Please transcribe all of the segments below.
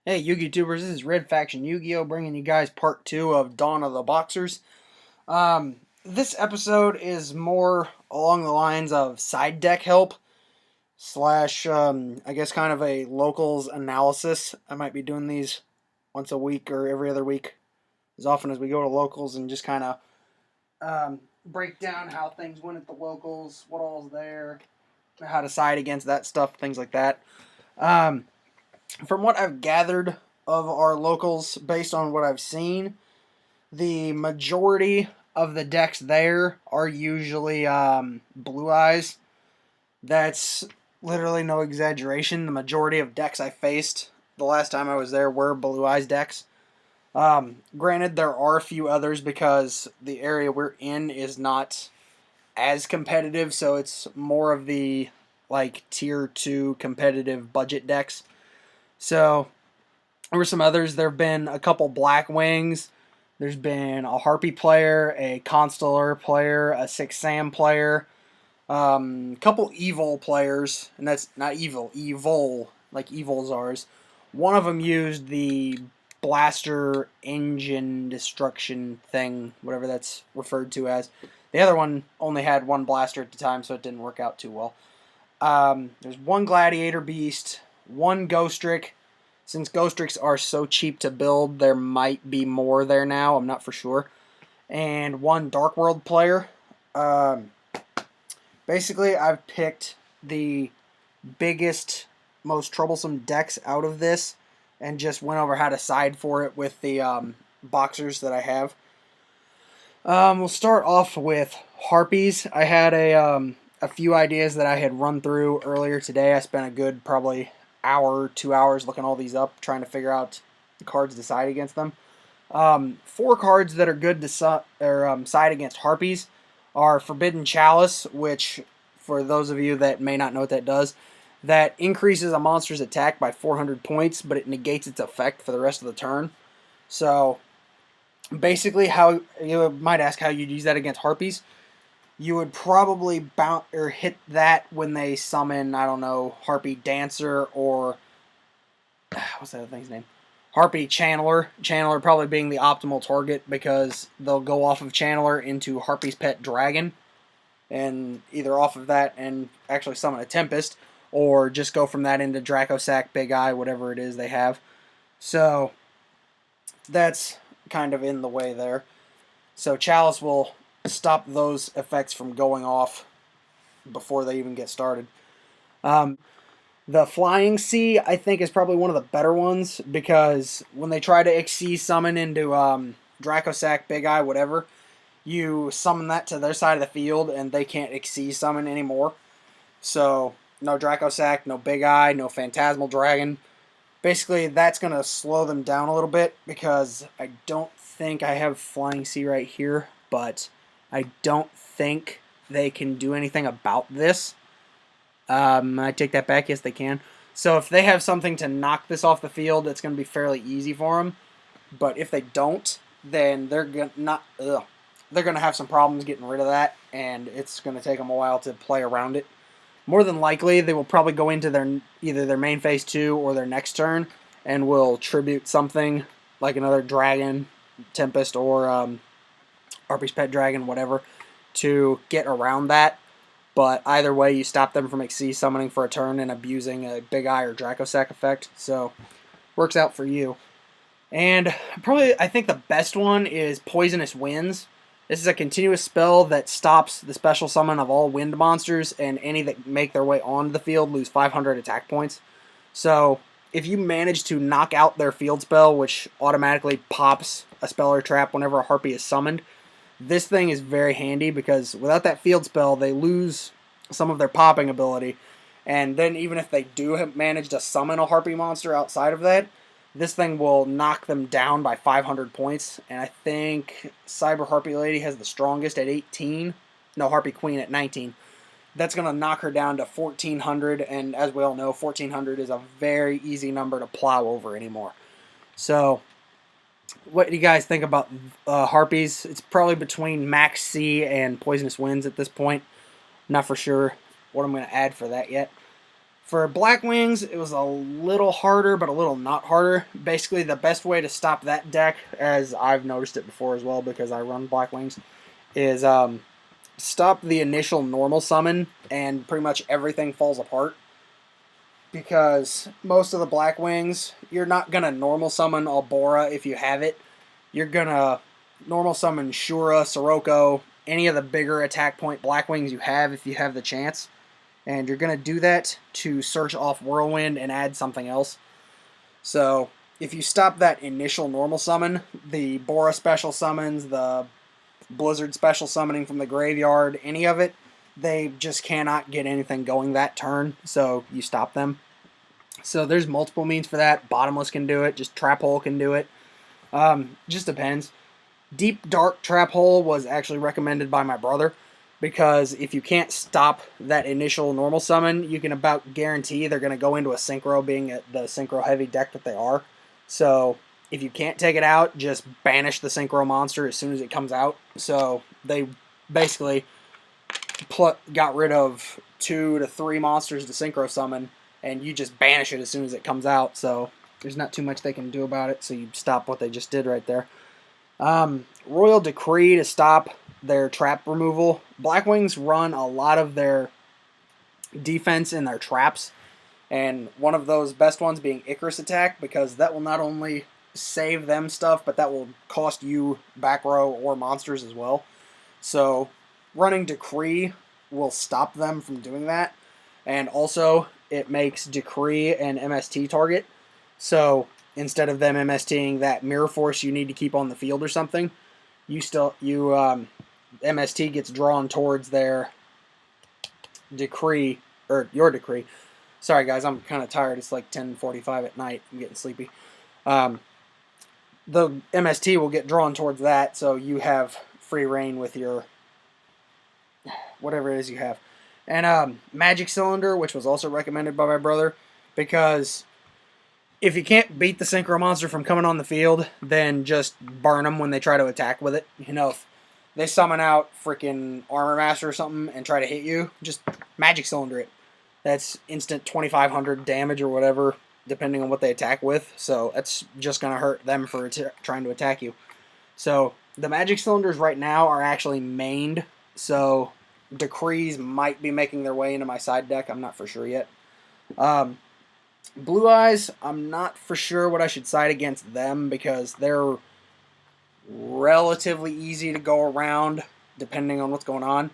Hey, Yu-Gi Tubers, this is Red Faction Yu-Gi-Oh! Bringing you guys part 2 of Dawn of the Boxers. This episode is more along the lines of side deck help, slash, I guess kind of a locals analysis. I might be doing these once a week or every other week, as often as we go to locals, and just kind of break down how things went at the locals, what all's there, how to side against that stuff, things like that. Um, from what I've gathered of our locals, based on what I've seen, the majority of the decks there are usually blue eyes. That's literally no exaggeration. The majority of decks I faced the last time I was there were blue eyes decks. Granted, there are a few others because the area we're in is not as competitive, so it's more of the like tier 2 competitive budget decks. So there were some others. There have been a couple Black Wings. There's been a Harpy player, a Constellar player, a Six Sam player, a couple Evil players, and that's not evil, Evil, like Evil's ours. One of them used the blaster engine destruction thing, whatever that's referred to as. The other one only had one blaster at the time, so it didn't work out too well. There's one Gladiator Beast, one Ghostrick. Since Ghostricks are so cheap to build, there might be more there now. I'm not for sure. And one Dark World player. Um, Basically, I've picked the biggest, most troublesome decks out of this and just went over how to side for it with the boxers that I have. We'll start off with Harpies. I had a few ideas that I had run through earlier today. I spent a good probably hour, 2 hours looking all these up, trying to figure out the cards to side against them. Four cards that are good to side against Harpies are Forbidden Chalice, which, for those of you that may not know what that does, that increases a monster's attack by 400 points, but it negates its effect for the rest of the turn. So, basically, how you might ask how you'd use that against Harpies. You would probably bounce or hit that when they summon, I don't know, Harpy Dancer or what's that thing's name? Harpy Channeler. Channeler probably being the optimal target because they'll go off of Channeler into Harpy's Pet Dragon, and either off of that and actually summon a Tempest, or just go from that into Dracosac, Big Eye, whatever it is they have. So that's kind of in the way there. So Chalice will stop those effects from going off before they even get started. The Flying Sea, I think, is probably one of the better ones because when they try to Xyz summon into Dracosac, Big Eye, whatever, you summon that to their side of the field and they can't Xyz summon anymore. So, no Dracosac, no Big Eye, no Phantasmal Dragon. Basically, that's going to slow them down a little bit because I don't think I have Flying Sea right here, but I don't think they can do anything about this. I take that back. Yes, they can. So if they have something to knock this off the field, it's going to be fairly easy for them. But if they don't, then they're going to have some problems getting rid of that, and it's going to take them a while to play around it. More than likely, they will probably go into either their main phase 2 or their next turn, and will tribute something like another Dragon, Tempest, or Harpy's Pet Dragon, whatever, to get around that. But either way, you stop them from Xyz summoning for a turn and abusing a Big Eye or Dracosac effect. So, works out for you. And probably, I think the best one is Poisonous Winds. This is a continuous spell that stops the special summon of all wind monsters, and any that make their way onto the field lose 500 attack points. So, if you manage to knock out their field spell, which automatically pops a spell or trap whenever a Harpy is summoned, this thing is very handy because without that field spell, they lose some of their popping ability. And then even if they do manage to summon a Harpy monster outside of that, this thing will knock them down by 500 points. And I think Cyber Harpy Lady has the strongest at 18. No, Harpy Queen at 19. That's going to knock her down to 1400. And as we all know, 1400 is a very easy number to plow over anymore. So, what do you guys think about Harpies? It's probably between Max C and Poisonous Winds at this point. I'm not for sure what I'm going to add for that yet. For Black Wings, it was a little harder, but a little not harder. Basically, the best way to stop that deck, as I've noticed it before as well because I run Black Wings, is stop the initial normal summon and pretty much everything falls apart. Because most of the Black Wings, you're not going to normal summon Albora if you have it. You're going to normal summon Shura, Sirocco, any of the bigger attack point Black Wings you have if you have the chance. And you're going to do that to search off Whirlwind and add something else. So if you stop that initial normal summon, the Bora special summons, the Blizzard special summoning from the graveyard, any of it, they just cannot get anything going that turn, so you stop them. So there's multiple means for that. Bottomless can do it, just Trap Hole can do it. Just depends. Deep Dark Trap Hole was actually recommended by my brother, because if you can't stop that initial normal summon, you can about guarantee they're going to go into a Synchro, being the Synchro heavy deck that they are. So if you can't take it out, just banish the Synchro monster as soon as it comes out. So they basically got rid of 2 to 3 monsters to Synchro summon, and you just banish it as soon as it comes out. So there's not too much they can do about it, so you stop what they just did right there. Royal Decree to stop their trap removal. Black Wings run a lot of their defense in their traps, and one of those best ones being Icarus Attack, because that will not only save them stuff, but that will cost you back row or monsters as well. So running Decree will stop them from doing that, and also it makes Decree an MST target. So instead of them MSTing that Mirror Force you need to keep on the field or something, MST gets drawn towards their Decree, or your Decree. Sorry guys, I'm kind of tired. It's like 10:45 at night. I'm getting sleepy. The MST will get drawn towards that, so you have free reign with your whatever it is you have. And Magic Cylinder, which was also recommended by my brother, because if you can't beat the Synchro monster from coming on the field, then just burn them when they try to attack with it. You know, if they summon out freaking Armor Master or something and try to hit you, just Magic Cylinder it. That's instant 2,500 damage or whatever, depending on what they attack with. So that's just going to hurt them for trying to attack you. So the Magic Cylinders right now are actually mained, so Decrees might be making their way into my side deck. I'm not for sure yet. Blue Eyes, I'm not for sure what I should side against them, because they're relatively easy to go around depending on what's going on.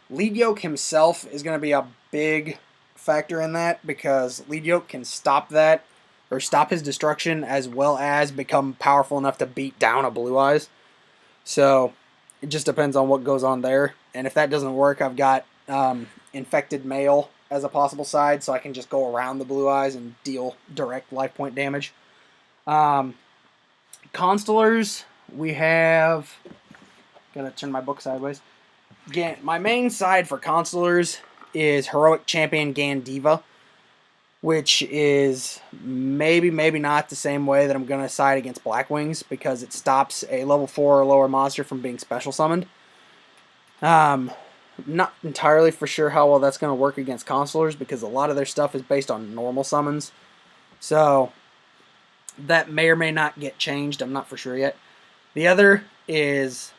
Lead Yoke himself is going to be a big factor in that, because Lead Yoke can stop that, or stop his destruction, as well as become powerful enough to beat down a Blue Eyes. So it just depends on what goes on there. And if that doesn't work, I've got Infected Male as a possible side, so I can just go around the Blue Eyes and deal direct life point damage. Constellars, we have... Gotta turn my book sideways. Again, my main side for Constellars is Heroic Champion Gandiva, which is maybe not the same way that I'm going to side against Black Wings, because it stops a level 4 or lower monster from being special summoned. Not entirely for sure how well that's going to work against Constellars, because a lot of their stuff is based on normal summons. So that may or may not get changed. I'm not for sure yet. The other is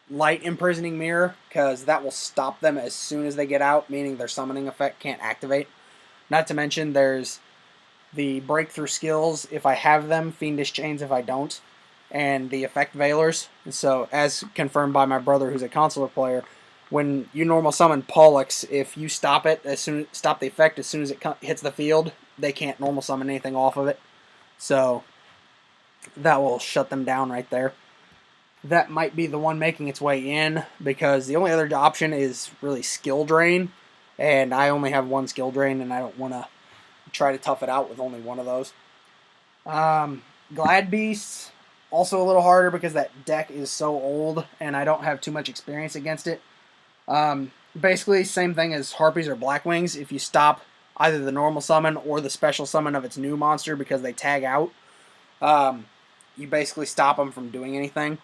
Light Imprisoning Mirror, because that will stop them as soon as they get out, meaning their summoning effect can't activate. Not to mention there's the Breakthrough Skills if I have them, Fiendish Chains if I don't, and the Effect Veilers. So as confirmed by my brother who's a Consular player, when you normal summon Pollux, if you stop it stop the effect as soon as it hits the field, they can't normal summon anything off of it. So that will shut them down right there. That might be the one making its way in, because the only other option is really Skill Drain, and I only have one Skill Drain, and I don't want to try to tough it out with only one of those. Glad Beasts, also a little harder because that deck is so old, and I don't have too much experience against it. Basically, same thing as Harpies or Black Wings. If you stop either the normal summon or the special summon of its new monster because they tag out, you basically stop them from doing anything.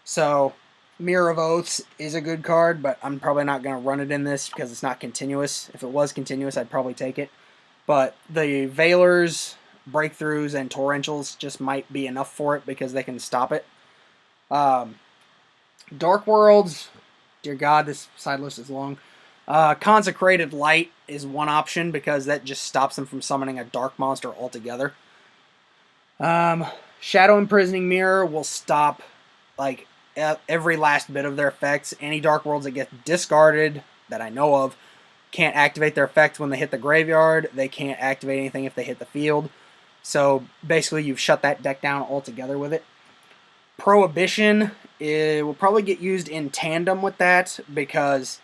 So Mirror of Oaths is a good card, but I'm probably not going to run it in this because it's not continuous. If it was continuous, I'd probably take it. But the Veilers, Breakthroughs, and Torrentials just might be enough for it because they can stop it. Dark Worlds, dear God, this side list is long. Consecrated Light is one option because that just stops them from summoning a dark monster altogether. Shadow Imprisoning Mirror will stop like every last bit of their effects. Any Dark Worlds that get discarded that I know of can't activate their effects when they hit the graveyard. They can't activate anything if they hit the field. So basically you've shut that deck down altogether with it. Prohibition will probably get used in tandem with that because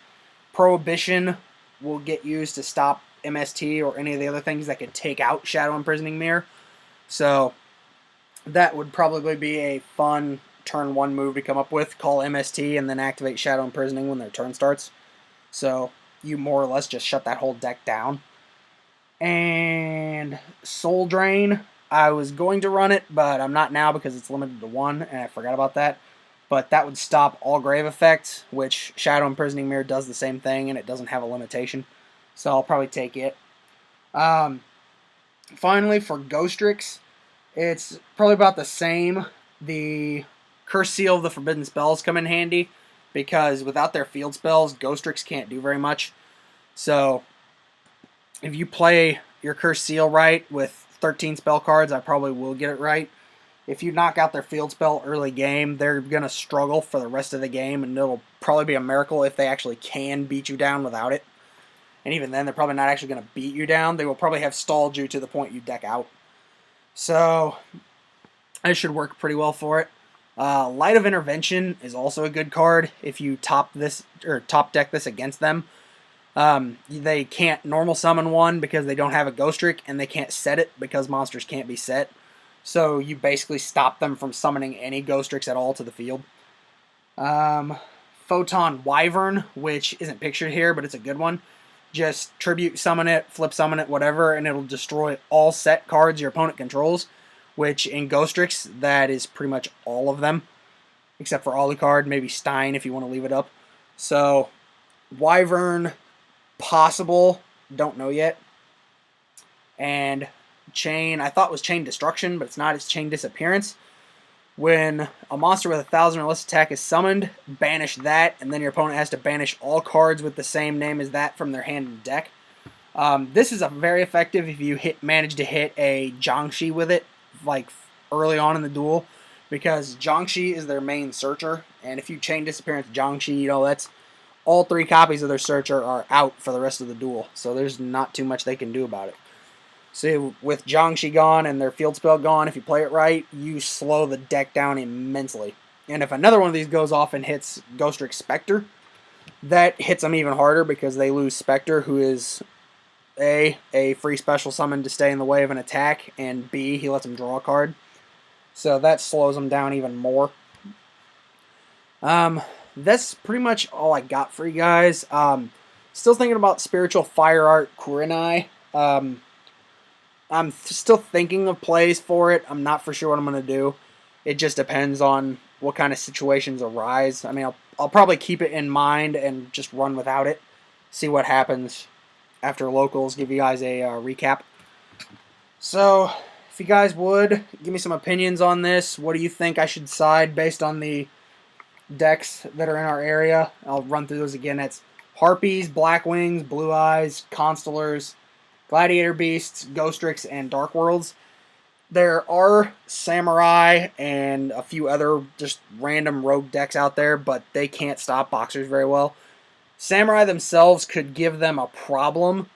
Prohibition will get used to stop MST or any of the other things that could take out Shadow Imprisoning Mirror. So that would probably be a fun turn 1 move to come up with. Call MST and then activate Shadow Imprisoning when their turn starts. So you more or less just shut that whole deck down. And Soul Drain, I was going to run it, but I'm not now because it's limited to 1, and I forgot about that. But that would stop all grave effects, which Shadow Imprisoning Mirror does the same thing, and it doesn't have a limitation. So I'll probably take it. Finally, for Ghostrix, it's probably about the same. The Curse Seal of the Forbidden Spells come in handy, because without their field spells, Ghostrix can't do very much. So if you play your Curse Seal right with 13 spell cards, I probably will get it right. If you knock out their field spell early game, they're going to struggle for the rest of the game, and it'll probably be a miracle if they actually can beat you down without it. And even then, they're probably not actually going to beat you down. They will probably have stalled you to the point you deck out. So, it should work pretty well for it. Light of Intervention is also a good card if you top deck this against them. They can't normal summon one because they don't have a Ghostrick, and they can't set it because monsters can't be set. So you basically stop them from summoning any Ghostricks at all to the field. Photon Wyvern, which isn't pictured here, but it's a good one. Just tribute summon it, flip summon it, whatever, and it'll destroy all set cards your opponent controls, which in Ghostrix, that is pretty much all of them, except for Alucard, maybe Stein if you want to leave it up. So, Wyvern, possible, don't know yet. And Chain, I thought was Chain Destruction, but it's not, it's Chain Disappearance. When a monster with 1,000 or less attack is summoned, banish that, and then your opponent has to banish all cards with the same name as that from their hand and deck. This is very effective if you manage to hit a Jiangshi with it, like early on in the duel, because Jiangshi is their main searcher, and if you Chain Disappearance Jiangshi, you know, that's all 3 copies of their searcher are out for the rest of the duel, so there's not too much they can do about it. So with Jiangshi gone and their field spell gone, if you play it right, you slow the deck down immensely. And if another one of these goes off and hits Ghostrix Spectre, that hits them even harder because they lose Spectre, who is A, free special summon to stay in the way of an attack, and B, he lets them draw a card. So that slows them down even more. That's pretty much all I got for you guys. Still thinking about Spiritual Fire Art Kurenai. I'm still thinking of plays for it. I'm not for sure what I'm going to do. It just depends on what kind of situations arise. I mean, I'll probably keep it in mind and just run without it. See what happens after locals. Give you guys a recap. So, if you guys would, give me some opinions on this. What do you think I should side based on the decks that are in our area? I'll run through those again. That's Harpies, Blackwings, Blue Eyes, Constellars, Gladiator Beasts, Ghostrix, and Dark Worlds. There are Samurai and a few other just random rogue decks out there, but they can't stop Boxers very well. Samurai themselves could give them a problem,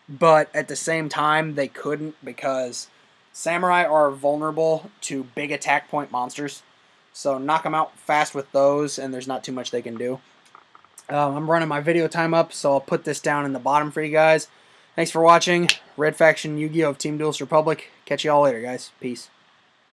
but at the same time, they couldn't because Samurai are vulnerable to big attack point monsters. So knock them out fast with those, and there's not too much they can do. I'm running my video time up, so I'll put this down in the bottom for you guys. Thanks for watching. Red Faction Yu-Gi-Oh! Of Team Duelist Republic. Catch you all later, guys. Peace.